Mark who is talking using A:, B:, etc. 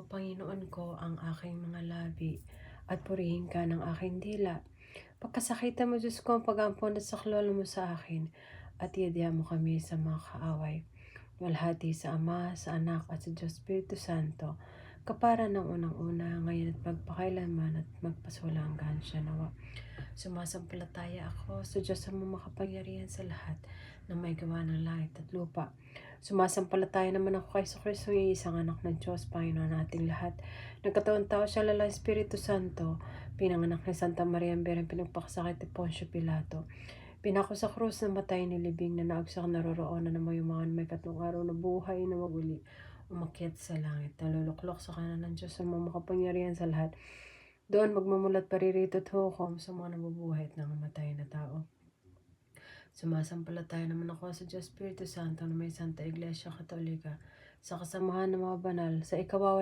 A: Panginoon ko ang aking mga labi at purihin ka ng aking dila. Pagkasakitan mo, Diyos ko, ang pag-ampon at saklolo mo sa akin at iadya mo kami sa mga kaaway. Walhati sa Ama, sa Anak at sa Diyos Espiritu Santo, kapara ng unang-una, ngayon at magpakailanman at magpaswalang hanggan siya nawa. Sumasampalataya ako sa Diyos ang makapangyarihan sa lahat na may gawa ng langit at lupa. Sumasampalataya naman ako kay Kristo, yung isang anak ng Diyos, Panginoon nating lahat. Nagkataon tao siya, lalang Espiritu Santo, pinanganak ni Santa Maria Bereng, pinagpakasakit ni Poncio Pilato. Pinako sa krus na matay ni libing na naagsak naroroonan na may umangan may tatlong araw na buhay na maguli. Umakyat sa langit, naluluklok sa kanan ng Diyos ang makapangyarihan sa lahat. Doon magmumulat paririto at hukom sa mga nabubuhay at nangamatay na tao. Sumasampalataya naman ako sa Diyos Espiritu Santo na may Santa Iglesia Katolika, sa kasamahan ng mga banal, sa ikawawa